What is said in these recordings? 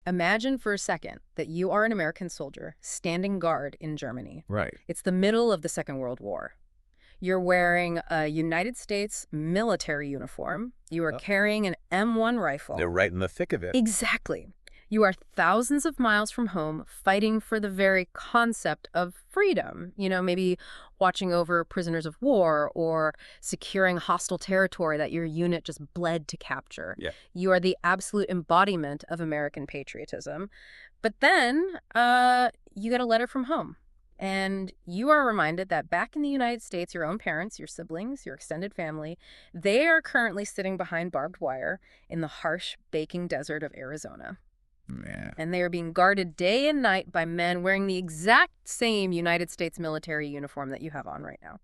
Imagine for a second that you are an American soldier standing guard in Germany. Right. It's the middle of the Second World War. You're wearing a United States military uniform. You are carrying an M1 rifle. They're right in the thick of it. Exactly. You are thousands of miles from home fighting for the very concept of freedom. Maybe watching over prisoners of war or securing hostile territory that your unit just bled to capture. Yeah. You are the absolute embodiment of American patriotism. But then you get a letter from home. And you are reminded that back in the United States, your own parents, your siblings, your extended family, they are currently sitting behind barbed wire in the harsh, baking desert of Arizona. Yeah. And they are being guarded day and night by men wearing the exact same United States military uniform that you have on right now.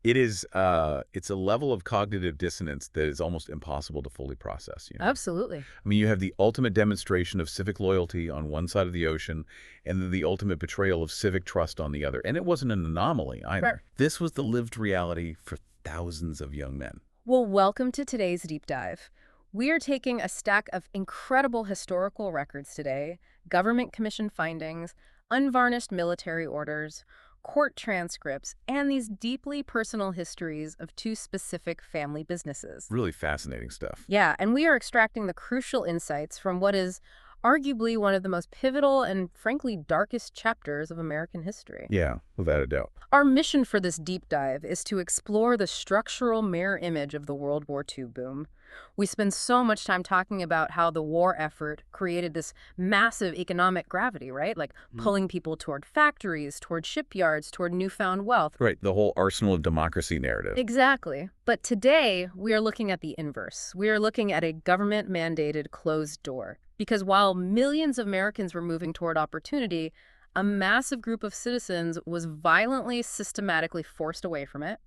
It's a level of cognitive dissonance that is almost impossible to fully process. Absolutely. I mean, you have the ultimate demonstration of civic loyalty on one side of the ocean and then the ultimate betrayal of civic trust on the other. And it wasn't an anomaly either. Right. This was the lived reality for thousands of young men. Well, welcome to today's deep dive. We are taking a stack of incredible historical records today, government commission findings, unvarnished military orders, court transcripts, and these deeply personal histories of two specific family businesses. Really fascinating stuff. Yeah, and we are extracting the crucial insights from what is arguably one of the most pivotal and, frankly, darkest chapters of American history. Yeah, without a doubt. Our mission for this deep dive is to explore the structural mirror image of the World War II boom. We spend so much time talking about how the war effort created this massive economic gravity, right? Like pulling people toward factories, toward shipyards, toward newfound wealth. Right, the whole arsenal of democracy narrative. Exactly. But today, we are looking at the inverse. We are looking at a government-mandated closed door. Because while millions of Americans were moving toward opportunity, a massive group of citizens was violently, systematically forced away from it.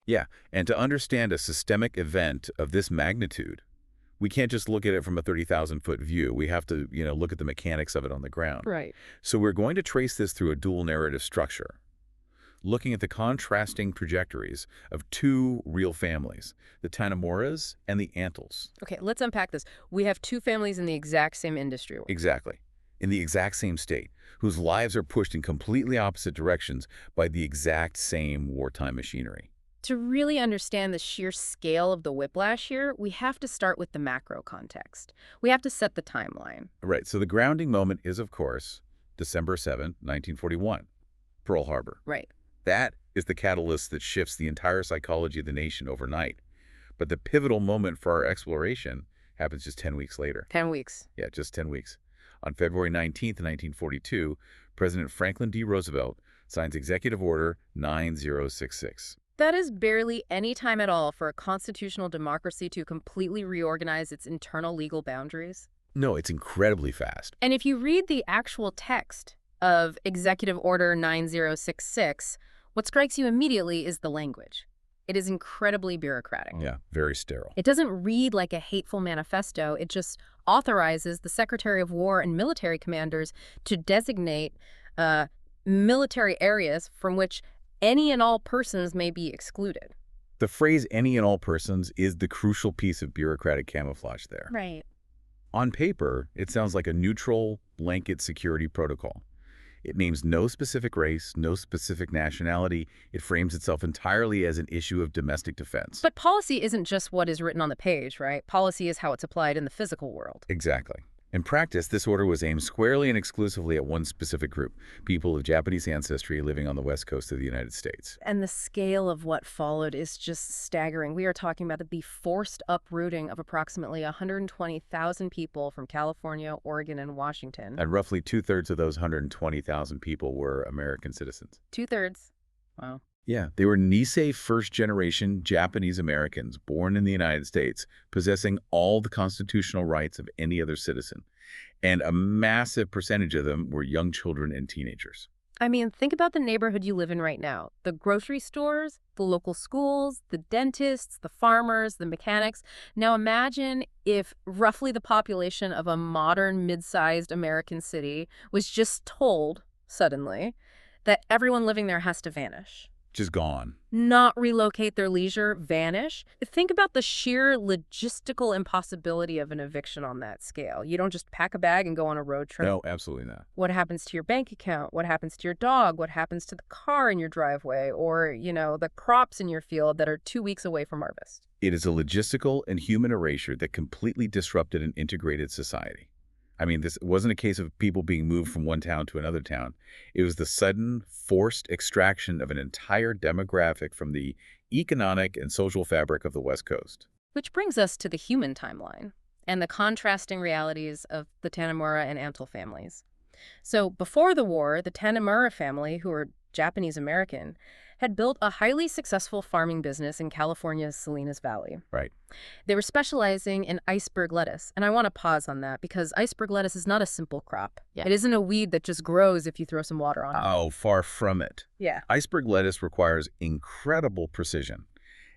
Yeah, and to understand a systemic event of this magnitude, we can't just look at it from a 30,000-foot view. We have to, look at the mechanics of it on the ground. Right. So we're going to trace this through a dual narrative structure, looking at the contrasting trajectories of two real families, the Tannemoras and the Antles. Okay, let's unpack this. We have two families in the exact same industry. Exactly. In the exact same state, whose lives are pushed in completely opposite directions by the exact same wartime machinery. To really understand the sheer scale of the whiplash here, we have to start with the macro context. We have to set the timeline. Right, so the grounding moment is, of course, December 7, 1941, Pearl Harbor. Right. That is the catalyst that shifts the entire psychology of the nation overnight. But the pivotal moment for our exploration happens just 10 weeks later. 10 weeks. Yeah, just 10 weeks. On February 19th, 1942, President Franklin D. Roosevelt signs Executive Order 9066. That is barely any time at all for a constitutional democracy to completely reorganize its internal legal boundaries. No, it's incredibly fast. And if you read the actual text of Executive Order 9066, what strikes you immediately is the language. It is incredibly bureaucratic. Yeah, very sterile. It doesn't read like a hateful manifesto. It just authorizes the Secretary of War and military commanders to designate military areas from which any and all persons may be excluded. The phrase any and all persons is the crucial piece of bureaucratic camouflage there. Right. On paper, it sounds like a neutral blanket security protocol. It names no specific race, no specific nationality. It frames itself entirely as an issue of domestic defense. But policy isn't just what is written on the page, right? Policy is how it's applied in the physical world. Exactly. In practice, this order was aimed squarely and exclusively at one specific group, people of Japanese ancestry living on the west coast of the United States. And the scale of what followed is just staggering. We are talking about the forced uprooting of approximately 120,000 people from California, Oregon, and Washington. And roughly two-thirds of those 120,000 people were American citizens. Two-thirds. Wow. Yeah, they were Nisei first-generation Japanese Americans born in the United States, possessing all the constitutional rights of any other citizen. And a massive percentage of them were young children and teenagers. I mean, think about the neighborhood you live in right now. The grocery stores, the local schools, the dentists, the farmers, the mechanics. Now imagine if roughly the population of a modern mid-sized American city was just told, suddenly, that everyone living there has to vanish. Just gone. Not relocate their leisure, vanish. Think about the sheer logistical impossibility of an eviction on that scale. You don't just pack a bag and go on a road trip. No, absolutely not. What happens to your bank account? What happens to your dog? What happens to the car in your driveway? Or, the crops in your field that are 2 weeks away from harvest? It is a logistical and human erasure that completely disrupted an integrated society. I mean, this wasn't a case of people being moved from one town to another town. It was the sudden, forced extraction of an entire demographic from the economic and social fabric of the West Coast. Which brings us to the human timeline and the contrasting realities of the Tanimura and Antle families. So before the war, the Tanimura family, who were Japanese-American, had built a highly successful farming business in California's Salinas Valley. Right. They were specializing in iceberg lettuce. And I want to pause on that because iceberg lettuce is not a simple crop. Yeah. It isn't a weed that just grows if you throw some water on it. Oh, far from it. Yeah. Iceberg lettuce requires incredible precision.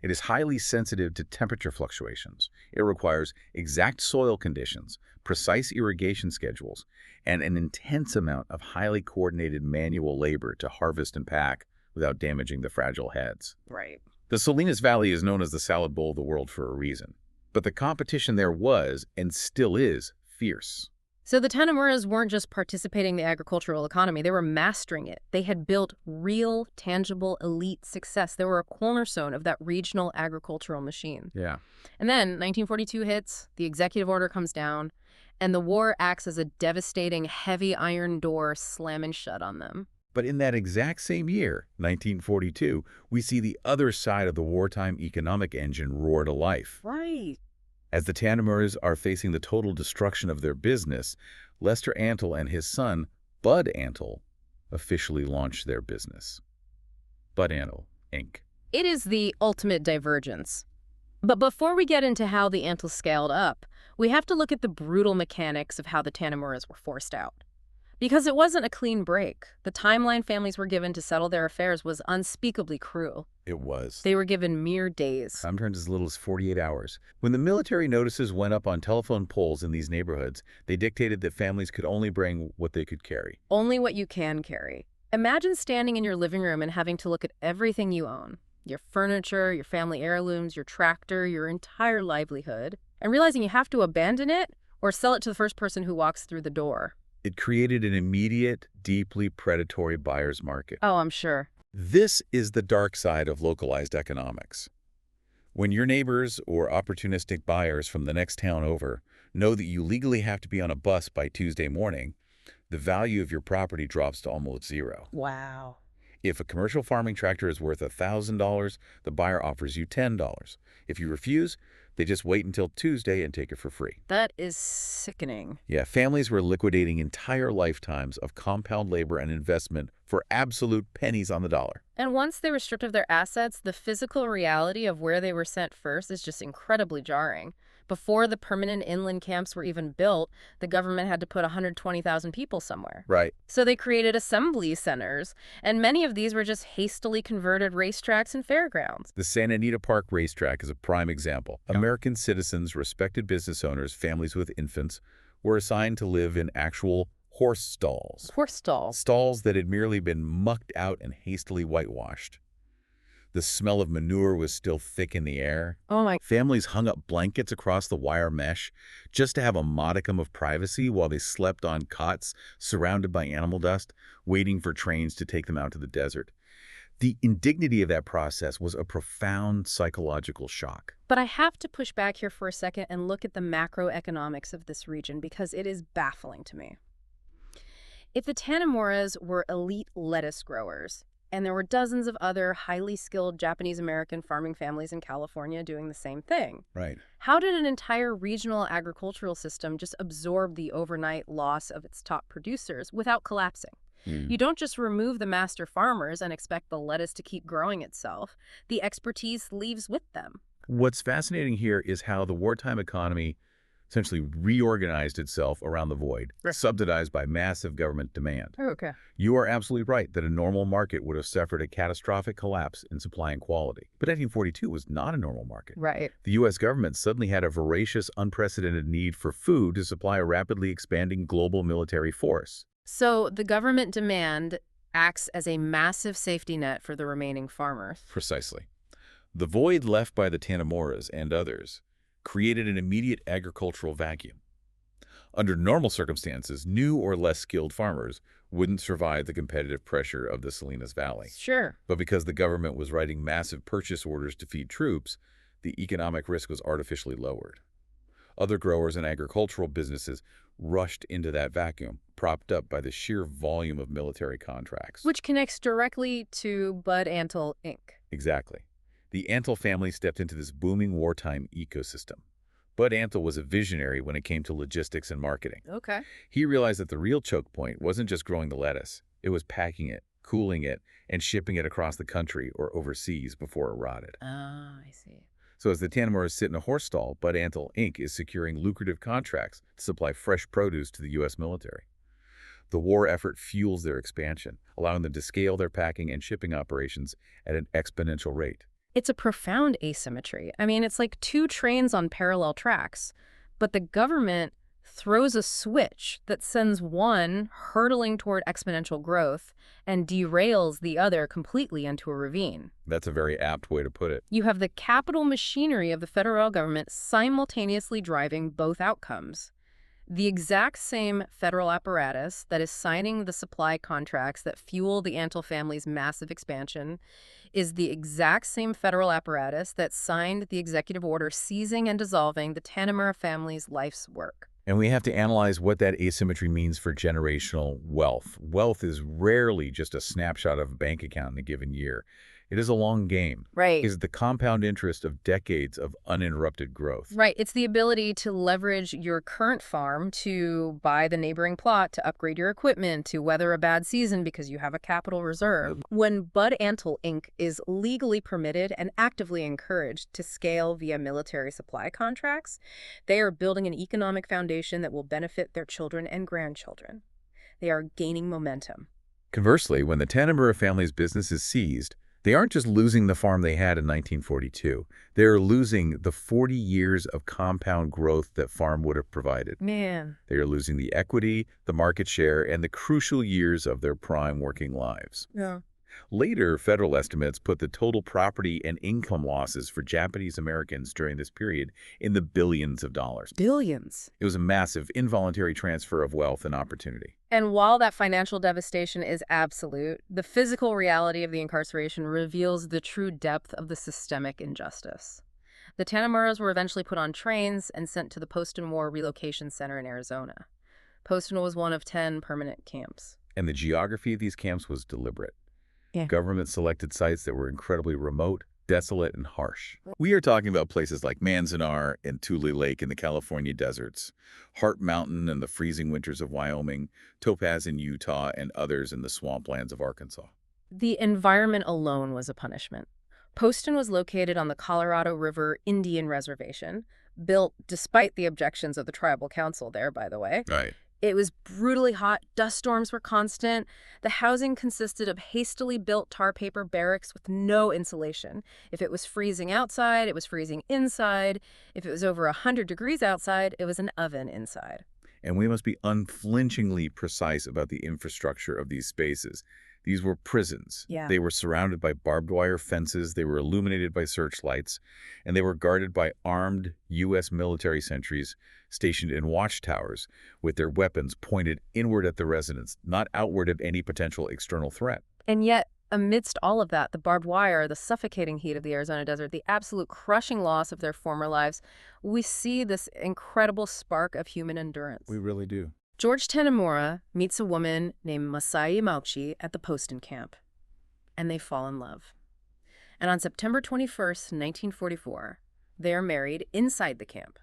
It is highly sensitive to temperature fluctuations. It requires exact soil conditions, precise irrigation schedules, and an intense amount of highly coordinated manual labor to harvest and pack without damaging the fragile heads. Right. The Salinas Valley is known as the salad bowl of the world for a reason. But the competition there was, and still is, fierce. So the Tanimuras weren't just participating in the agricultural economy, they were mastering it. They had built real, tangible, elite success. They were a cornerstone of that regional agricultural machine. Yeah. And then 1942 hits, the executive order comes down, and the war acts as a devastating, heavy iron door slamming shut on them. But in that exact same year, 1942, we see the other side of the wartime economic engine roar to life. Right. As the Tanimuras are facing the total destruction of their business, Lester Antle and his son, Bud Antle, officially launched their business. Bud Antle, Inc. It is the ultimate divergence. But before we get into how the Antles scaled up, we have to look at the brutal mechanics of how the Tanimuras were forced out. Because it wasn't a clean break. The timeline families were given to settle their affairs was unspeakably cruel. It was. They were given mere days. Sometimes as little as 48 hours. When the military notices went up on telephone poles in these neighborhoods, they dictated that families could only bring what they could carry. Only what you can carry. Imagine standing in your living room and having to look at everything you own. Your furniture, your family heirlooms, your tractor, your entire livelihood, and realizing you have to abandon it or sell it to the first person who walks through the door. It created an immediate, deeply predatory buyer's market. Oh, I'm sure. This is the dark side of localized economics. When your neighbors or opportunistic buyers from the next town over know that you legally have to be on a bus by Tuesday morning, the value of your property drops to almost zero. Wow. If a commercial farming tractor is worth $1,000, the buyer offers you $10. If you refuse, they just wait until Tuesday and take it for free. That is sickening. Yeah, families were liquidating entire lifetimes of compound labor and investment for absolute pennies on the dollar. And once they were stripped of their assets, the physical reality of where they were sent first is just incredibly jarring. Before the permanent inland camps were even built, the government had to put 120,000 people somewhere. Right. So they created assembly centers, and many of these were just hastily converted racetracks and fairgrounds. The Santa Anita Park racetrack is a prime example. Yeah. American citizens, respected business owners, families with infants, were assigned to live in actual horse stalls. Horse stalls? Stalls that had merely been mucked out and hastily whitewashed. The smell of manure was still thick in the air. Oh my. Families hung up blankets across the wire mesh just to have a modicum of privacy while they slept on cots surrounded by animal dust, waiting for trains to take them out to the desert. The indignity of that process was a profound psychological shock. But I have to push back here for a second and look at the macroeconomics of this region because it is baffling to me. If the Tanimuras were elite lettuce growers, and there were dozens of other highly skilled Japanese-American farming families in California doing the same thing. Right. How did an entire regional agricultural system just absorb the overnight loss of its top producers without collapsing? You don't just remove the master farmers and expect the lettuce to keep growing itself. The expertise leaves with them. What's fascinating here is how the wartime economy essentially reorganized itself around the void, subsidized by massive government demand. Okay. You are absolutely right that a normal market would have suffered a catastrophic collapse in supply and quality. But 1942 was not a normal market. Right. The U.S. government suddenly had a voracious, unprecedented need for food to supply a rapidly expanding global military force. So the government demand Acts as a massive safety net for the remaining farmers. Precisely. The void left by the Tannemoras and others created an immediate agricultural vacuum. Under normal circumstances, new or less skilled farmers wouldn't survive the competitive pressure of the Salinas Valley. Sure. But because the government was writing massive purchase orders to feed troops, the economic risk was artificially lowered. Other growers and agricultural businesses rushed into that vacuum, propped up by the sheer volume of military contracts. Which connects directly to Bud Antle, Inc. Exactly. The Antle family stepped into this booming wartime ecosystem. Bud Antle was a visionary when it came to logistics and marketing. Okay. He realized that the real choke point wasn't just growing the lettuce. It was packing it, cooling it, and shipping it across the country or overseas before it rotted. Ah, I see. So as the Tannemoras sit in a horse stall, Bud Antle, Inc. is securing lucrative contracts to supply fresh produce to the U.S. military. The war effort fuels their expansion, allowing them to scale their packing and shipping operations at an exponential rate. It's a profound asymmetry. I mean, it's like two trains on parallel tracks, but the government throws a switch that sends one hurtling toward exponential growth and derails the other completely into a ravine. That's a very apt way to put it. You have the capital machinery of the federal government simultaneously driving both outcomes. The exact same federal apparatus that is signing the supply contracts that fuel the Antle family's massive expansion is the exact same federal apparatus that signed the executive order seizing and dissolving the Tannemura family's life's work. And we have to analyze what that asymmetry means for generational wealth. Wealth is rarely just a snapshot of a bank account in a given year. It is a long game. Right. It is the compound interest of decades of uninterrupted growth. Right. It's the ability to leverage your current farm to buy the neighboring plot, to upgrade your equipment, to weather a bad season because you have a capital reserve. When Bud Antle, Inc. is legally permitted and actively encouraged to scale via military supply contracts, they are building an economic foundation that will benefit their children and grandchildren. They are gaining momentum. Conversely, when the Tannemura family's business is seized, they aren't just losing the farm they had in 1942. They are losing the 40 years of compound growth that farm would have provided. Man. They are losing the equity, the market share, and the crucial years of their prime working lives. Yeah. Later, federal estimates put the total property and income losses for Japanese Americans during this period in the billions of dollars. Billions. It was a massive, involuntary transfer of wealth and opportunity. And while that financial devastation is absolute, the physical reality of the incarceration reveals the true depth of the systemic injustice. The Tannemuras were eventually put on trains and sent to the Poston War Relocation Center in Arizona. Poston was one of 10 permanent camps. And the geography of these camps was deliberate. Yeah. Government selected sites that were incredibly remote, desolate, and harsh. We are talking about places like Manzanar and Tule Lake in the California deserts, Hart Mountain in the freezing winters of Wyoming, Topaz in Utah, and others in the swamplands of Arkansas. The environment alone was a punishment. Poston was located on the Colorado River Indian Reservation, built despite the objections of the tribal council there, by the way. Right. It was brutally hot, dust storms were constant. The housing consisted of hastily built tar paper barracks with no insulation. If it was freezing outside, it was freezing inside. If it was over 100 degrees outside, it was an oven inside. And we must be unflinchingly precise about the infrastructure of these spaces. These were prisons. Yeah. They were surrounded by barbed wire fences, they were illuminated by searchlights, and they were guarded by armed U.S. military sentries stationed in watchtowers with their weapons pointed inward at the residents, not outward of any potential external threat. And yet, amidst all of that, the barbed wire, the suffocating heat of the Arizona desert, the absolute crushing loss of their former lives, we see this incredible spark of human endurance. We really do. George Tannemura meets a woman named Masai Mauchi at the Poston camp, and they fall in love. And on September 21st, 1944, they are married inside the camp.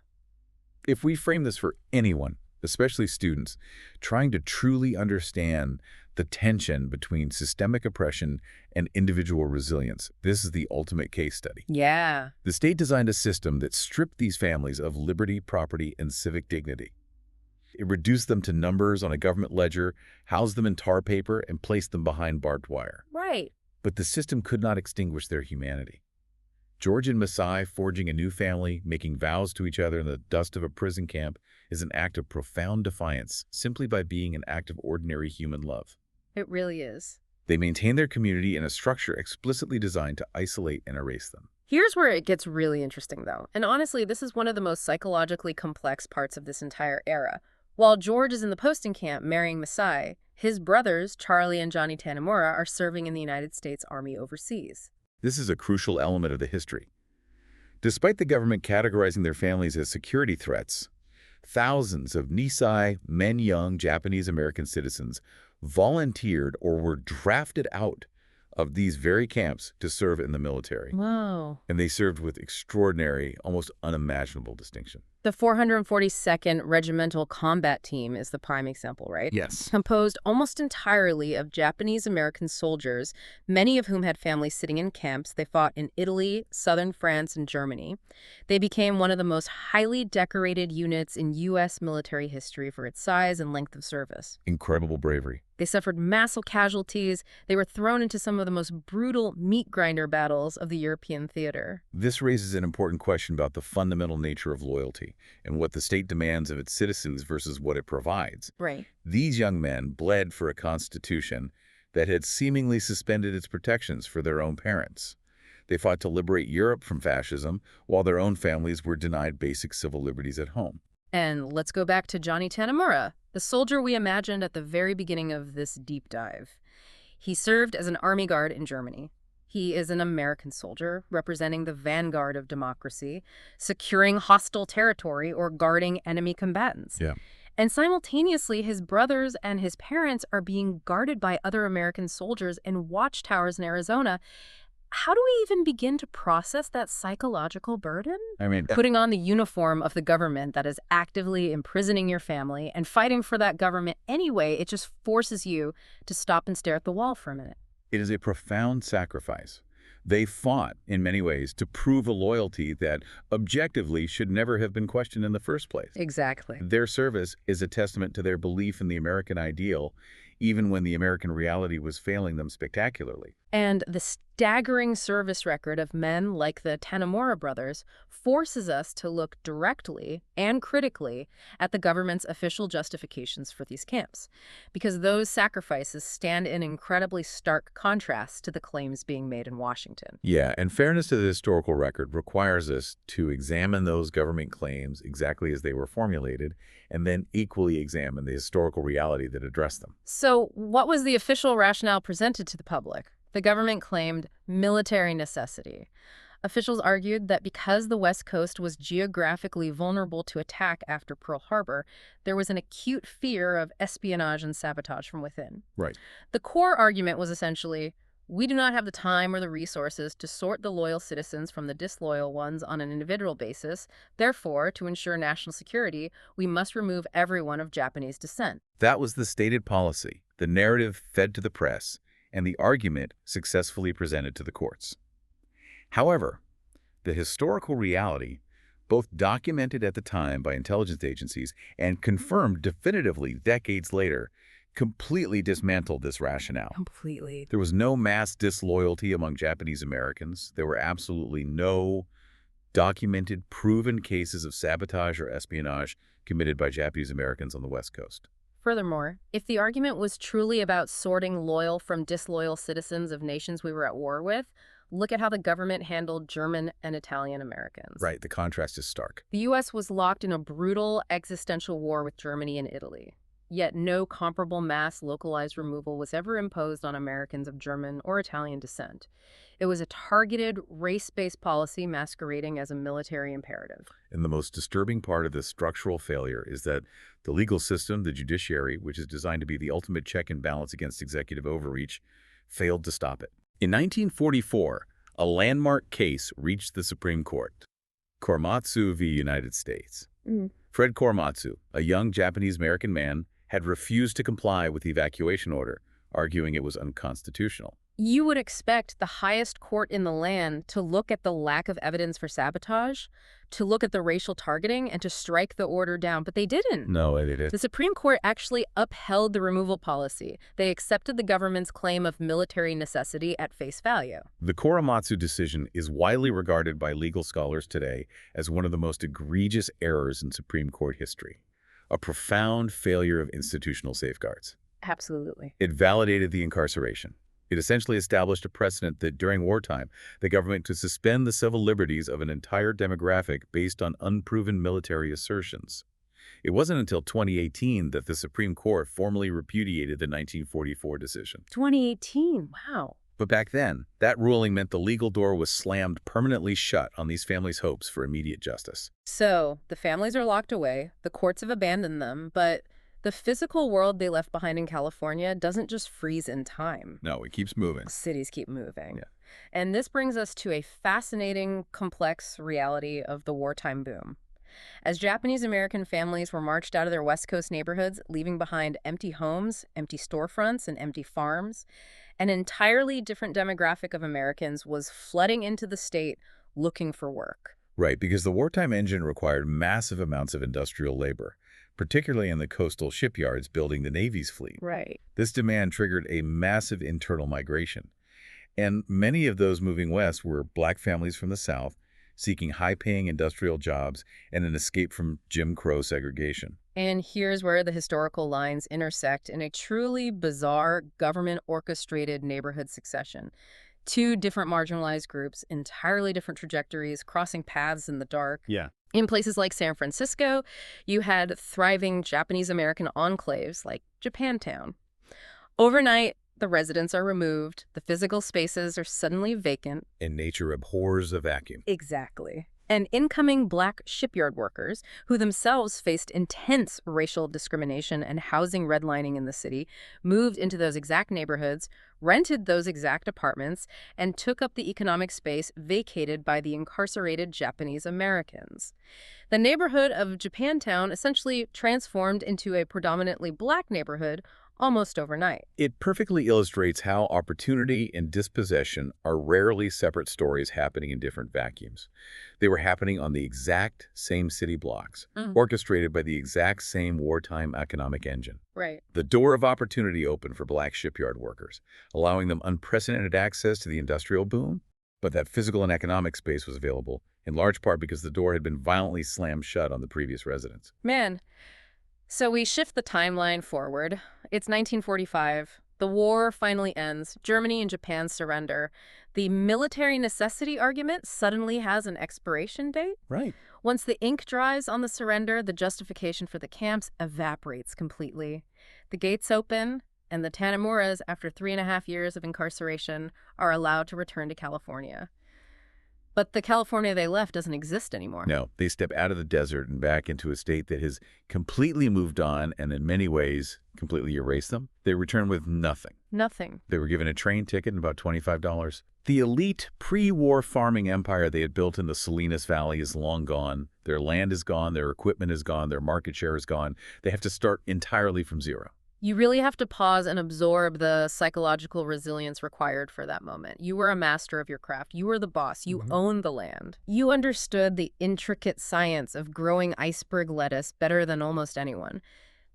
If we frame this for anyone, especially students, trying to truly understand the tension between systemic oppression and individual resilience, this is the ultimate case study. Yeah. The state designed a system that stripped these families of liberty, property, and civic dignity. It reduced them to numbers on a government ledger, housed them in tar paper, and placed them behind barbed wire. Right. But the system could not extinguish their humanity. George and Masai forging a new family, making vows to each other in the dust of a prison camp, is an act of profound defiance, simply by being an act of ordinary human love. It really is. They maintained their community in a structure explicitly designed to isolate and erase them. Here's where it gets really interesting, though. And honestly, this is one of the most psychologically complex parts of this entire era. While George is in the posting camp marrying Masai, his brothers, Charlie and Johnny Tanamura, are serving in the United States Army overseas. This is a crucial element of the history. Despite the government categorizing their families as security threats, thousands of Nisei, men young Japanese-American citizens volunteered or were drafted out of these very camps to serve in the military. Wow. And they served with extraordinary, almost unimaginable distinction. The 442nd Regimental Combat Team is the prime example, right? Yes. Composed almost entirely of Japanese-American soldiers, many of whom had families sitting in camps. They fought in Italy, southern France, and Germany. They became one of the most highly decorated units in U.S. military history for its size and length of service. Incredible bravery. They suffered massive casualties. They were thrown into some of the most brutal meat grinder battles of the European theater. This raises an important question about the fundamental nature of loyalty and what the state demands of its citizens versus what it provides. Right. These young men bled for a constitution that had seemingly suspended its protections for their own parents. They fought to liberate Europe from fascism, while their own families were denied basic civil liberties at home. And let's go back to Johnny Tanamura, the soldier we imagined at the very beginning of this deep dive. He served as an army guard in Germany. He is an American soldier representing the vanguard of democracy, securing hostile territory or guarding enemy combatants. Yeah. And simultaneously, his brothers and his parents are being guarded by other American soldiers in watchtowers in Arizona. How do we even begin to process that psychological burden? Putting on the uniform of the government that is actively imprisoning your family and fighting for that government anyway, it just forces you to stop and stare at the wall for a minute. It is a profound sacrifice. They fought, in many ways, to prove a loyalty that objectively should never have been questioned in the first place. Exactly. Their service is a testament to their belief in the American ideal, even when the American reality was failing them spectacularly. And the staggering service record of men like the Tanamura brothers forces us to look directly and critically at the government's official justifications for these camps, because those sacrifices stand in incredibly stark contrast to the claims being made in Washington. Yeah, and fairness to the historical record requires us to examine those government claims exactly as they were formulated, and then equally examine the historical reality that addressed them. So what was the official rationale presented to the public? The government claimed military necessity. Officials argued that because the West Coast was geographically vulnerable to attack after Pearl Harbor, there was an acute fear of espionage and sabotage from within. Right. The core argument was essentially, we do not have the time or the resources to sort the loyal citizens from the disloyal ones on an individual basis. Therefore, to ensure national security, we must remove everyone of Japanese descent. That was the stated policy, the narrative fed to the press, and the argument successfully presented to the courts. However, the historical reality, both documented at the time by intelligence agencies and confirmed definitively decades later, completely dismantled this rationale. Completely. There was no mass disloyalty among Japanese Americans. There were absolutely no documented, proven cases of sabotage or espionage committed by Japanese Americans on the West Coast. Furthermore, if the argument was truly about sorting loyal from disloyal citizens of nations we were at war with, look at how the government handled German and Italian Americans. Right, the contrast is stark. The U.S. was locked in a brutal existential war with Germany and Italy. Yet no comparable mass localized removal was ever imposed on Americans of German or Italian descent. It was a targeted, race-based policy masquerading as a military imperative. And the most disturbing part of this structural failure is that the legal system, the judiciary, which is designed to be the ultimate check and balance against executive overreach, failed to stop it. In 1944, a landmark case reached the Supreme Court, Korematsu v. United States. Fred Korematsu, a young Japanese-American man, had refused to comply with the evacuation order, arguing it was unconstitutional. You would expect the highest court in the land to look at the lack of evidence for sabotage, to look at the racial targeting, and to strike the order down, but they didn't. No, they didn't. The Supreme Court actually upheld the removal policy. They accepted the government's claim of military necessity at face value. The Korematsu decision is widely regarded by legal scholars today as one of the most egregious errors in Supreme Court history, a profound failure of institutional safeguards. Absolutely. It validated the incarceration, It essentially established a precedent that during wartime, the government could suspend the civil liberties of an entire demographic based on unproven military assertions. It wasn't until 2018 that the Supreme Court formally repudiated the 1944 decision. 2018, wow. But back then, that ruling meant the legal door was slammed permanently shut on these families' hopes for immediate justice. So, the families are locked away, the courts have abandoned them, but the physical world they left behind in California doesn't just freeze in time. No, it keeps moving. Cities keep moving. Yeah. And this brings us to a fascinating, complex reality of the wartime boom. As Japanese American families were marched out of their West Coast neighborhoods, leaving behind empty homes, empty storefronts, and empty farms, an entirely different demographic of Americans was flooding into the state looking for work. Right, because the wartime engine required massive amounts of industrial labor, particularly in the coastal shipyards building the Navy's fleet. Right. This demand triggered a massive internal migration. And many of those moving west were Black families from the South, seeking high-paying industrial jobs and an escape from Jim Crow segregation. And here's where the historical lines intersect in a truly bizarre, government-orchestrated neighborhood succession. Two different marginalized groups, entirely different trajectories, crossing paths in the dark. Yeah. In places like San Francisco, you had thriving Japanese-American enclaves like Japantown. Overnight, the residents are removed, the physical spaces are suddenly vacant. And nature abhors a vacuum. Exactly. And incoming Black shipyard workers, who themselves faced intense racial discrimination and housing redlining in the city, moved into those exact neighborhoods, rented those exact apartments, and took up the economic space vacated by the incarcerated Japanese Americans. The neighborhood of Japantown essentially transformed into a predominantly Black neighborhood almost overnight. It perfectly illustrates how opportunity and dispossession are rarely separate stories happening in different vacuums. They were happening on the exact same city blocks, orchestrated by the exact same wartime economic engine. Right. The door of opportunity opened for Black shipyard workers, allowing them unprecedented access to the industrial boom. But that physical and economic space was available, in large part because the door had been violently slammed shut on the previous residents. Man. So we shift the timeline forward. It's 1945. The war finally ends. Germany and Japan surrender. The military necessity argument suddenly has an expiration date. Right. Once the ink dries on the surrender, the justification for the camps evaporates completely. The gates open, and the Tanemuras, after 3.5 years of incarceration, are allowed to return to California. But the California they left doesn't exist anymore. No, they step out of the desert and back into a state that has completely moved on and in many ways completely erased them. They return with nothing. Nothing. They were given a train ticket and about $25. The elite pre-war farming empire they had built in the Salinas Valley is long gone. Their land is gone, their equipment is gone, their market share is gone. They have to start entirely from zero. You really have to pause and absorb the psychological resilience required for that moment. You were a master of your craft. You were the boss. You owned the land. You understood the intricate science of growing iceberg lettuce better than almost anyone.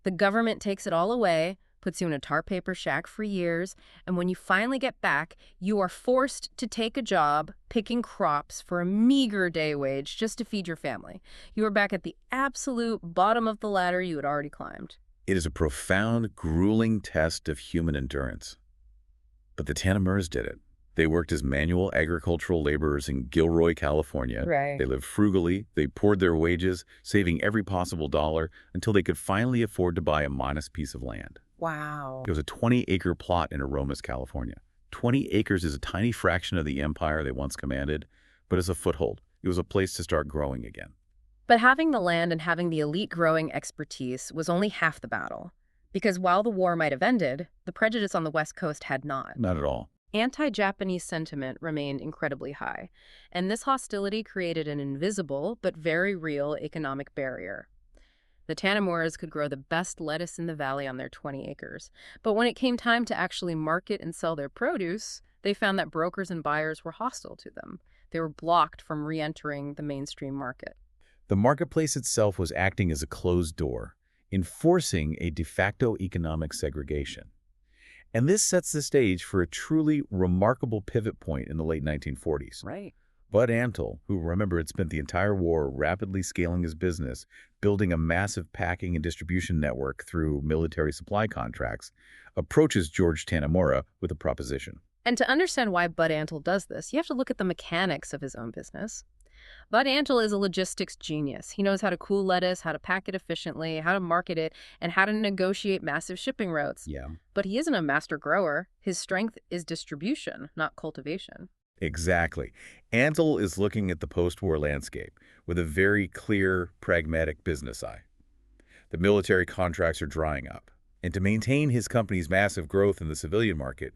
The government takes it all away, puts you in a tar paper shack for years, and when you finally get back, you are forced to take a job picking crops for a meager day wage just to feed your family. You are back at the absolute bottom of the ladder you had already climbed. It is a profound, grueling test of human endurance. But the Tanemuras did it. They worked as manual agricultural laborers in Gilroy, California. Right. They lived frugally. They poured their wages, saving every possible dollar until they could finally afford to buy a modest piece of land. Wow. It was a 20-acre plot in Aromas, California. 20 acres is a tiny fraction of the empire they once commanded, but as a foothold, it was a place to start growing again. But having the land and having the elite growing expertise was only half the battle. Because while the war might have ended, the prejudice on the West Coast had not. Not at all. Anti-Japanese sentiment remained incredibly high, and this hostility created an invisible but very real economic barrier. The Tanemuras could grow the best lettuce in the valley on their 20 acres, but when it came time to actually market and sell their produce, they found that brokers and buyers were hostile to them. They were blocked from re-entering the mainstream market. The marketplace itself was acting as a closed door, enforcing a de facto economic segregation. And this sets the stage for a truly remarkable pivot point in the late 1940s. Right. Bud Antle, who, remember, had spent the entire war rapidly scaling his business, building a massive packing and distribution network through military supply contracts, approaches George Tanimura with a proposition. And to understand why Bud Antle does this, you have to look at the mechanics of his own business. Bud Antle is a logistics genius. He knows how to cool lettuce, how to pack it efficiently, how to market it, and how to negotiate massive shipping routes. Yeah. But he isn't a master grower. His strength is distribution, not cultivation. Exactly. Antle is looking at the post-war landscape with a very clear, pragmatic business eye. The military contracts are drying up, and to maintain his company's massive growth in the civilian market,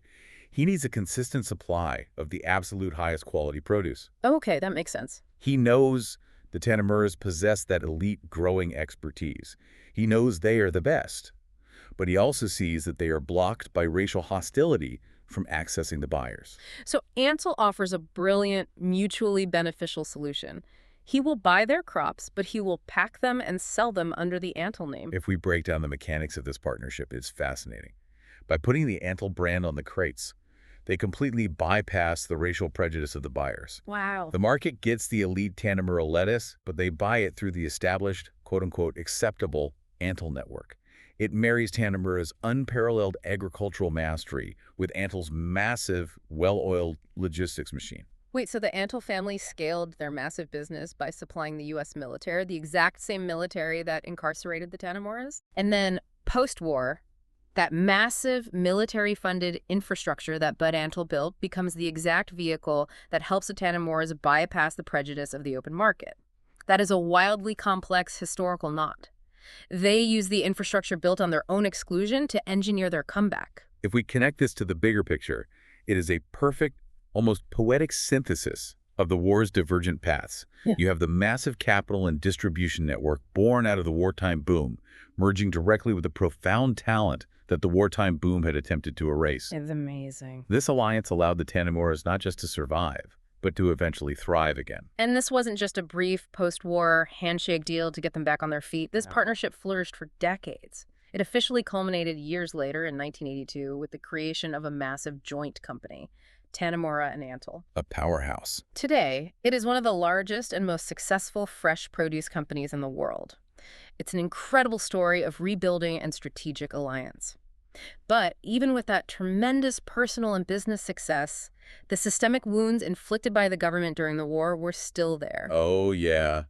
he needs a consistent supply of the absolute highest quality produce. Okay, that makes sense. He knows the Tanimuras possess that elite growing expertise. He knows they are the best, but he also sees that they are blocked by racial hostility from accessing the buyers. So Antle offers a brilliant, mutually beneficial solution. He will buy their crops, but he will pack them and sell them under the Antle name. If we break down the mechanics of this partnership, it's fascinating. By putting the Antle brand on the crates, they completely bypass the racial prejudice of the buyers. Wow. The market gets the elite Tanimura lettuce, but they buy it through the established, quote-unquote, acceptable Antle network. It marries Tanimura's unparalleled agricultural mastery with Antle's massive, well-oiled logistics machine. Wait, so the Antle family scaled their massive business by supplying the U.S. military, the exact same military that incarcerated the Tanimuras? And then post-war, that massive military-funded infrastructure that Bud Antle built becomes the exact vehicle that helps the Tanimuras bypass the prejudice of the open market. That is a wildly complex historical knot. They use the infrastructure built on their own exclusion to engineer their comeback. If we connect this to the bigger picture, it is a perfect, almost poetic synthesis of the war's divergent paths. Yeah. You have the massive capital and distribution network born out of the wartime boom, merging directly with the profound talent that the wartime boom had attempted to erase. It's amazing. This alliance allowed the Tanimuras not just to survive, but to eventually thrive again. And this wasn't just a brief post-war handshake deal to get them back on their feet. This partnership flourished for decades. It officially culminated years later in 1982 with the creation of a massive joint company, Tanimura and Antle. A powerhouse. Today, it is one of the largest and most successful fresh produce companies in the world. It's an incredible story of rebuilding and strategic alliance. But even with that tremendous personal and business success, the systemic wounds inflicted by the government during the war were still there. Oh, yeah.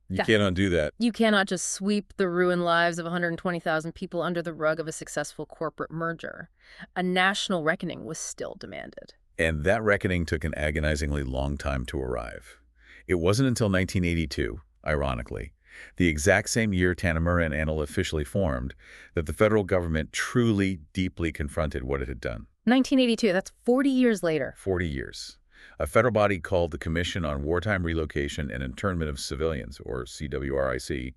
You can't undo that. You cannot just sweep the ruined lives of 120,000 people under the rug of a successful corporate merger. A national reckoning was still demanded. And that reckoning took an agonizingly long time to arrive. It wasn't until 1982, ironically, the exact same year Tanimura and Antle officially formed, that the federal government truly, deeply confronted what it had done. 1982, that's 40 years later. 40 years. A federal body called the Commission on Wartime Relocation and Internment of Civilians, or CWRIC,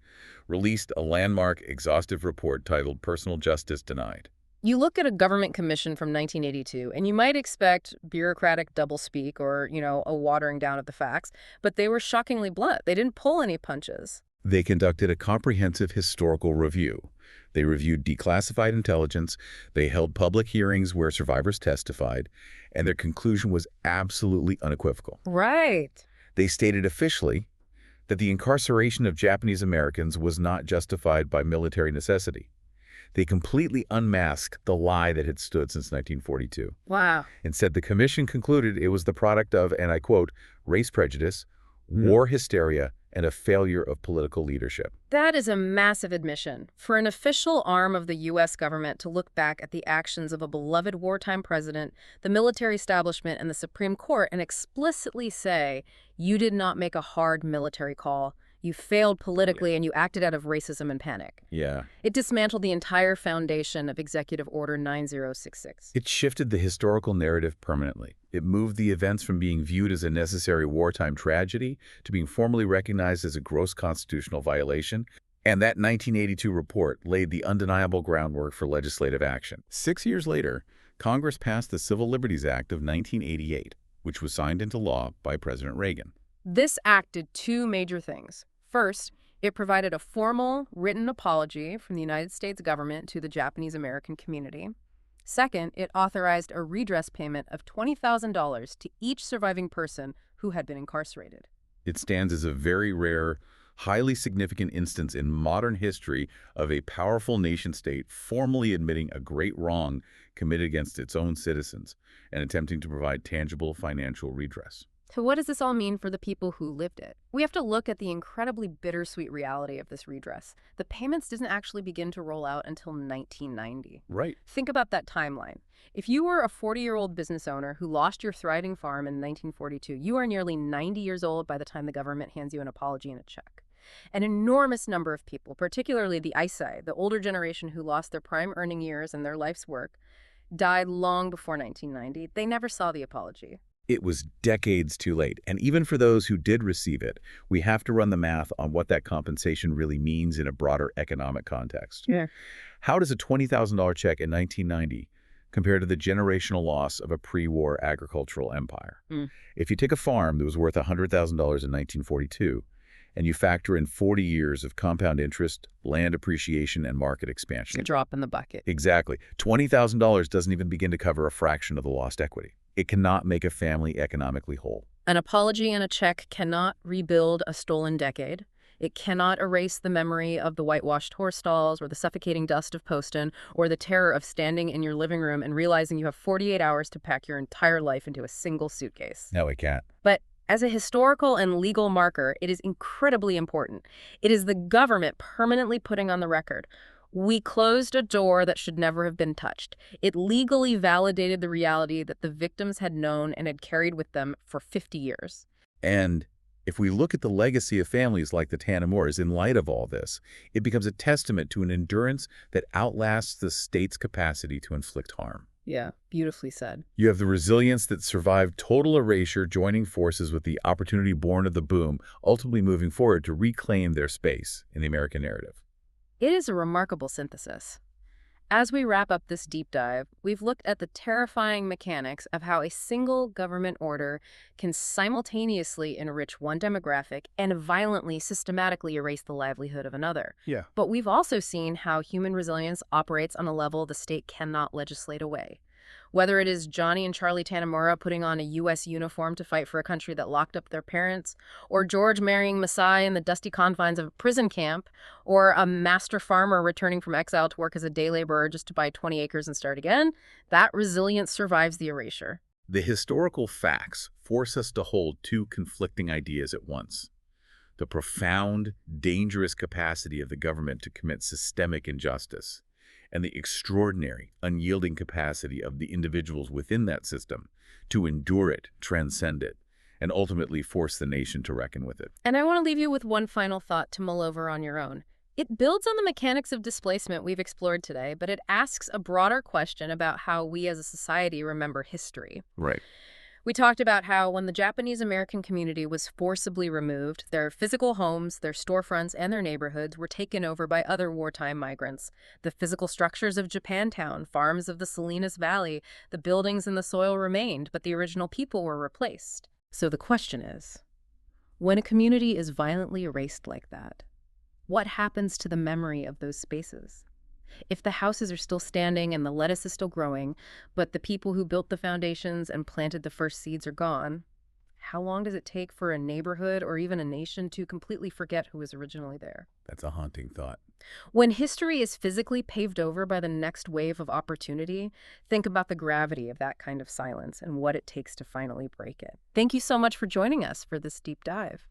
released a landmark, exhaustive report titled Personal Justice Denied. You look at a government commission from 1982, and you might expect bureaucratic doublespeak or, a watering down of the facts, but they were shockingly blunt. They didn't pull any punches. They conducted a comprehensive historical review. They reviewed declassified intelligence, they held public hearings where survivors testified, and their conclusion was absolutely unequivocal. Right. They stated officially that the incarceration of Japanese Americans was not justified by military necessity. They completely unmasked the lie that had stood since 1942. Wow. Instead, the commission concluded it was the product of, and I quote, race prejudice, war hysteria, and a failure of political leadership. That is a massive admission. For an official arm of the U.S. government to look back at the actions of a beloved wartime president, the military establishment, and the Supreme Court and explicitly say, you did not make a hard military call. You failed politically and you acted out of racism and panic. Yeah. It dismantled the entire foundation of Executive Order 9066. It shifted the historical narrative permanently. It moved the events from being viewed as a necessary wartime tragedy to being formally recognized as a gross constitutional violation. And that 1982 report laid the undeniable groundwork for legislative action. 6 years later, Congress passed the Civil Liberties Act of 1988, which was signed into law by President Reagan. This act did two major things. First, it provided a formal, written apology from the United States government to the Japanese American community. Second, it authorized a redress payment of $20,000 to each surviving person who had been incarcerated. It stands as a very rare, highly significant instance in modern history of a powerful nation-state formally admitting a great wrong committed against its own citizens and attempting to provide tangible financial redress. So what does this all mean for the people who lived it? We have to look at the incredibly bittersweet reality of this redress. The payments didn't actually begin to roll out until 1990. Right. Think about that timeline. If you were a 40-year-old business owner who lost your thriving farm in 1942, you are nearly 90 years old by the time the government hands you an apology and a check. An enormous number of people, particularly the ISI, the older generation who lost their prime earning years and their life's work, died long before 1990. They never saw the apology. It was decades too late, and even for those who did receive it, we have to run the math on what that compensation really means in a broader economic context. Yeah. How does a $20,000 check in 1990 compare to the generational loss of a pre-war agricultural empire? If you take a farm that was worth $100,000 in 1942, and you factor in 40 years of compound interest, land appreciation, and market expansion. It's a drop in the bucket. Exactly. $20,000 doesn't even begin to cover a fraction of the lost equity. It cannot make a family economically whole. An apology and a check cannot rebuild a stolen decade. It cannot erase the memory of the whitewashed horse stalls or the suffocating dust of Poston or the terror of standing in your living room and realizing you have 48 hours to pack your entire life into a single suitcase. No, it can't. But as a historical and legal marker, it is incredibly important. It is the government permanently putting on the record: we closed a door that should never have been touched. It legally validated the reality that the victims had known and had carried with them for 50 years. And if we look at the legacy of families like the Tanamores in light of all this, it becomes a testament to an endurance that outlasts the state's capacity to inflict harm. Yeah, beautifully said. You have the resilience that survived total erasure joining forces with the opportunity born of the boom, ultimately moving forward to reclaim their space in the American narrative. It is a remarkable synthesis. As we wrap up this deep dive, we've looked at the terrifying mechanics of how a single government order can simultaneously enrich one demographic and violently, systematically erase the livelihood of another. Yeah. But we've also seen how human resilience operates on a level the state cannot legislate away. Whether it is Johnny and Charlie Tanamura putting on a U.S. uniform to fight for a country that locked up their parents, or George marrying Maasai in the dusty confines of a prison camp, or a master farmer returning from exile to work as a day laborer just to buy 20 acres and start again, that resilience survives the erasure. The historical facts force us to hold two conflicting ideas at once: the profound, dangerous capacity of the government to commit systemic injustice, and the extraordinary, unyielding capacity of the individuals within that system to endure it, transcend it, and ultimately force the nation to reckon with it. And I want to leave you with one final thought to mull over on your own. It builds on the mechanics of displacement we've explored today, but it asks a broader question about how we as a society remember history. Right. We talked about how when the Japanese American community was forcibly removed, their physical homes, their storefronts, and their neighborhoods were taken over by other wartime migrants. The physical structures of Japantown, farms of the Salinas Valley, the buildings and the soil remained, but the original people were replaced. So the question is, when a community is violently erased like that, what happens to the memory of those spaces? If the houses are still standing and the lettuce is still growing, but the people who built the foundations and planted the first seeds are gone, how long does it take for a neighborhood or even a nation to completely forget who was originally there? That's a haunting thought. When history is physically paved over by the next wave of opportunity, think about the gravity of that kind of silence and what it takes to finally break it. Thank you so much for joining us for this deep dive.